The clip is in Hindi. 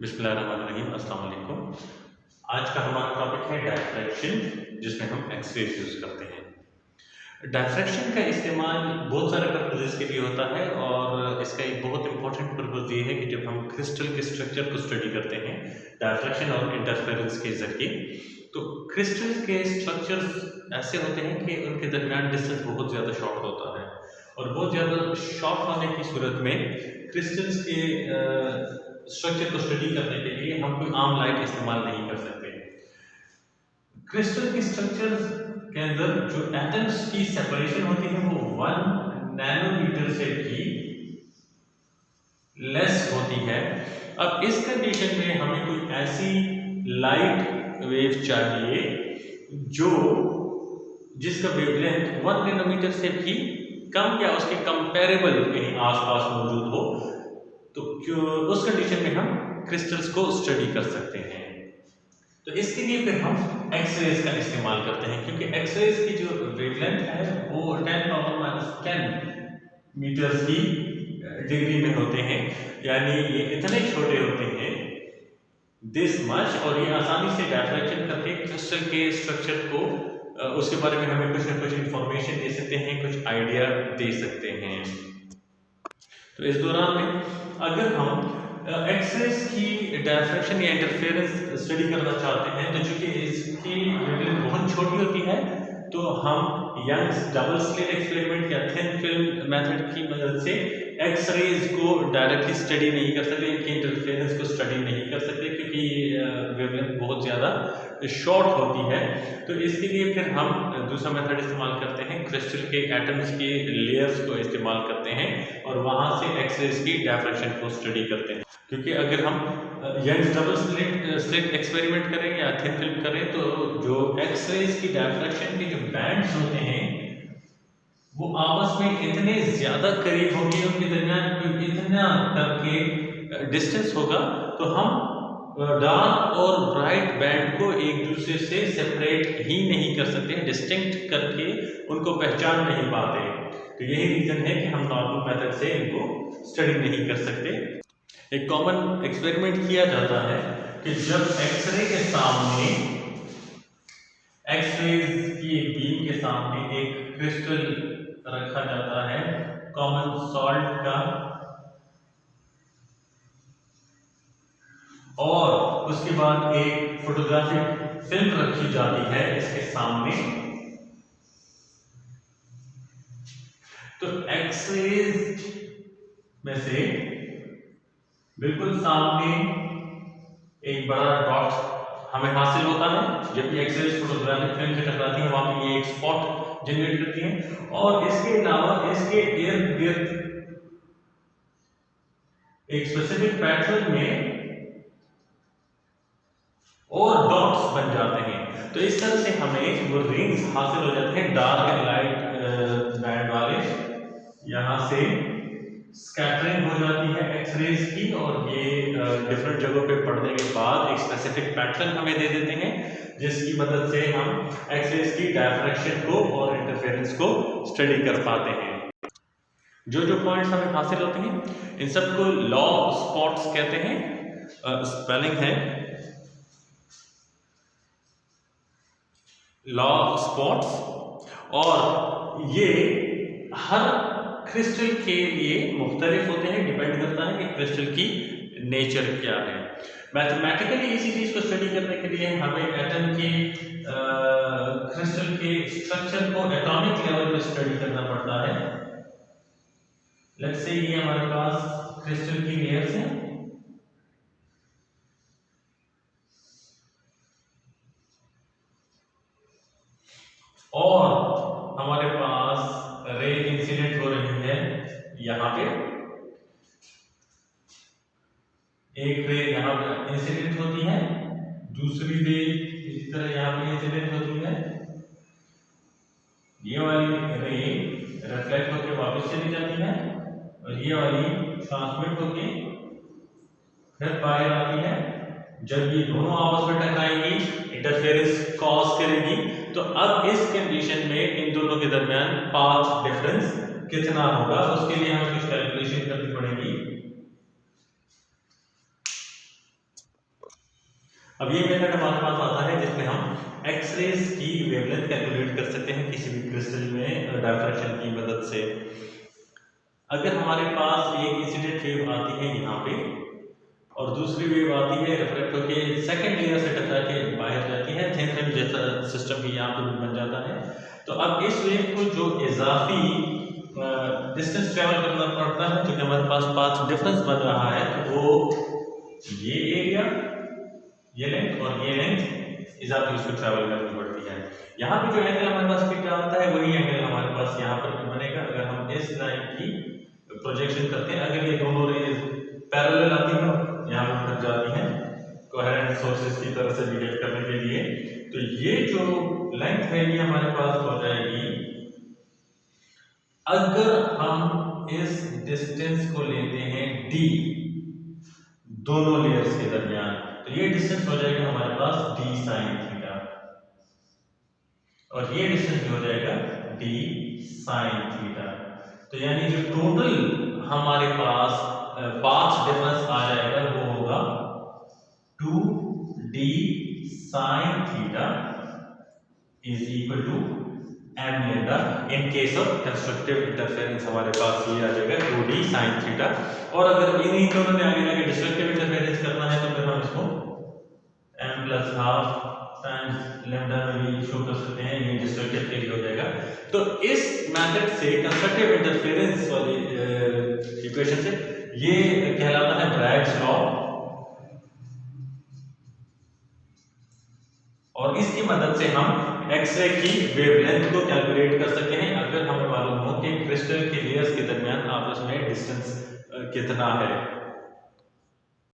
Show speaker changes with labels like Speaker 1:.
Speaker 1: बिस्मिल्लाहिर्रहमानिर्रहीम, अस्सलाम वालेकुम। आज का हमारा टॉपिक है डायफ्रैक्शन, जिसमें हम एक्सरेज यूज़ करते हैं। डायफ्रैक्शन का इस्तेमाल बहुत सारे पर्पजेज़ के लिए होता है और इसका एक बहुत इंपॉर्टेंट पर्पज़ ये है कि जब हम क्रिस्टल के स्ट्रक्चर को स्टडी करते हैं डायफ्रैक्शन और इंटरफेरेंस के ज़रिए, तो क्रिस्टल के स्ट्रक्चर्स ऐसे होते हैं कि उनके दरमियान डिस्टेंस बहुत ज़्यादा शॉर्ट होता है और बहुत ज़्यादा शॉर्ट होने की सूरत में क्रिस्टल्स के स्ट्रक्चर को स्टडी करने के लिए हम कोई आम लाइट इस्तेमाल नहीं कर सकते। क्रिस्टल के स्ट्रक्चर के अंदर जो एटम्स की सेपरेशन होती है वो 1 नैनोमीटर से भी लेस होती है। अब इस कंडीशन में हमें कोई ऐसी लाइट वेव चाहिए जो जिसका वेवलेंथ 1 नैनोमीटर से भी कम या उसके कंपेरेबल कहीं आसपास मौजूद हो, तो उस कंडीशन में हम क्रिस्टल्स को स्टडी कर सकते हैं। तो इसके लिए फिर हम एक्सरेज का इस्तेमाल करते हैं, क्योंकि एक्सरेज की जो वेवलेंथ है वो 10⁻⁻10 मीटर की डिग्री में होते हैं, यानी ये इतने छोटे होते हैं दिस मच, और ये आसानी से डायफ्रैक्शन करके क्रिस्टल के स्ट्रक्चर को उसके बारे में हमें कुछ ना कुछ इंफॉर्मेशन दे सकते हैं, कुछ आइडिया दे सकते हैं। तो इस दौरान में अगर हम एक्सरेज की डायफ्रैक्शन या इंटरफेरेंस स्टडी करना चाहते हैं, तो चूंकि इसकी वेवलेंथ बहुत छोटी होती है, तो हम यंग्स डबल स्लिट एक्सपेरिमेंट या थिन फिल्म मेथड की मदद से एक्सरेज को डायरेक्टली स्टडी नहीं कर सकते, इनकी इंटरफेरेंस को स्टडी नहीं कर सकते, क्योंकि वेवलेंथ बहुत ज़्यादा शॉर्ट होती है। तो इसके लिए फिर हम दूसरा मेथड इस्तेमाल करते हैं, क्रिस्टल के एटम्स के लेयर्स को इस्तेमाल करते हैं और वहाँ से एक्सरेज की डायफ्रैक्शन को स्टडी करते हैं। क्योंकि अगर हम यंग्स डबल स्लिट एक्सपेरिमेंट करें या थिन फिल्म करें, तो जो एक्सरेज की डायफ्रैक्शन के जो बैंड्स होते हैं वो आपस में इतने ज़्यादा करीब होंगे, उनके दरमियान इतना करके डिस्टेंस होगा, तो हम डार्क और ब्राइट बैंड को एक दूसरे से सेपरेट ही नहीं कर सकते, डिस्टिंक्ट करके उनको पहचान नहीं पाते। तो यही रीज़न है कि हम नॉर्मल मेथड से इनको स्टडी नहीं कर सकते। एक कॉमन एक्सपेरिमेंट किया जाता है कि जब एक्सरे के सामने, एक्सरेज की एक बीम के सामने एक क्रिस्टल रखा जाता है कॉमन सॉल्ट का, और उसके बाद एक फोटोग्राफिक फिल्म रखी जाती है इसके सामने, तो एक्सरेज में से बिल्कुल सामने एक बड़ा डॉट हमें हासिल होता है। जब भी एक्सरेज फोटोग्राफिक फिल्म से टकराती है, वहां पे ये एक स्पॉट जनरेट करती है, और इसके अलावा इसके इर्द गिर्द एक स्पेसिफिक पैटर्न में और डॉट्स बन जाते हैं। तो इस तरह से हमें वो रिंग्स हासिल हो जाते हैं डार्क एंड लाइट बैंड वाले। यहाँ से स्कैटरिंग हो जाती है एक्सरेज की, और ये डिफरेंट जगहों पे पड़ने के बाद एक स्पेसिफिक पैटर्न हमें दे देते हैं, जिसकी मदद से हम एक्सरेज की डायफ्रैक्शन को और इंटरफेरेंस को स्टडी कर पाते हैं। जो जो पॉइंट्स हमें हासिल होते हैं इन सबको लॉ स्पॉट्स कहते हैं। स्पेलिंग है लॉ स्पॉट्स, और ये हर क्रिस्टल के लिए मुख्तलिफ होते हैं, डिपेंड करता है कि क्रिस्टल की नेचर क्या है। मैथमेटिकली इसी चीज को स्टडी करने के लिए हमें एटम के क्रिस्टल के स्ट्रक्चर को एटॉमिक लेवल पे स्टडी करना पड़ता है। लेट्स से ये हमारे पास क्रिस्टल की लेयर्स हैं, और हमारे पास रे इंसिडेंट हो रही है यहाँ पे, एक रे यहाँ पे इंसिडेंट होती है, दूसरी रे इसी तरह यहाँ पे इंसिडेंट होती है, ये वाली रे रिफ्लेक्ट होकर वापस चली जाती है, और ये वाली ट्रांसमिट होके फिर बाहर आती है। जब ये दोनों आपस में टकराएंगी, इंटरफेरेंस कॉज करेगी, तो अब इस कंडीशन में इन दोनों के दरमियान पाथ डिफरेंस कितना होगा, उसके लिए हमें कुछ कैलकुलेशन करनी पड़ेगी। अब ये मेथड हमारे पास आता है जिसमें हम एक्सरेज की वेवलेंथ कैलकुलेट कर सकते हैं किसी भी क्रिस्टल में डायफ्रैक्शन की मदद से। अगर हमारे पास एक इंसिडेंट वेव आती है यहाँ पे और दूसरी वेव आती है रिफ्लेक्ट होकर सेकंड लेयर से टकरा के बाहर जाती है, थिन फिल्म जैसा सिस्टम भी यहाँ पे भी बन जाता है। तो अब इस वेव को जो इजाफी डिस्टेंस ट्रेवल करना पड़ता है, क्योंकि हमारे पास पाथ डिफरेंस बन रहा है, तो वो ये एरिया, ये लेंथ और ये लेंथ इजाफी उसको ट्रेवल करनी पड़ती है। यहाँ पे जो एंगल हमारे पास थीटा आता है वही एंगल हमारे पास यहाँ पर भी बनेगा अगर हम इस लाइन की प्रोजेक्शन करते हैं। अगर ये दोनों रेज पैरेलल आती है, यहाँ पर उठ जाती हैं कोहेरेंट सोर्सेज की तरह से बिहेव करने के लिए, तो ये जो लेंथ है ये हमारे पास हो जाएगी। अगर हम इस डिस्टेंस को लेते हैं d दोनों लेयर्स के दरमियान, तो ये डिस्टेंस हो जाएगा हमारे पास d sin थीटा और ये डिस्टेंस हो जाएगा d sin थीटा। तो यानी जो टोटल हमारे पास पाथ डिफरेंस आ जाएगा वो होगा 2d sin theta is equal to m lambda. In case of constructive interference हमारे पास ये आ जाएगा 2d sin थीटा। और अगर इन्हीं दोनों में आगे डिस्ट्रक्टिव इंटरफेरेंस करना है तो फिर हम इसको m plus half times lambda में भी शो कर सकते हैं, ये डिस्ट्रक्टिव के लिए हो जाएगा। तो इस मेथड से कंस्ट्रक्टिव इंटरफेरेंस वाली इक्वेशन से ये कहलाता है ब्रैग्स लॉ, और इसकी मदद से हम एक्सरे की वेवलेंथ को कैलकुलेट कर सकते हैं अगर हमें मालूम हो कि क्रिस्टल के लेयर्स के दरमियान आपस में डिस्टेंस कितना है।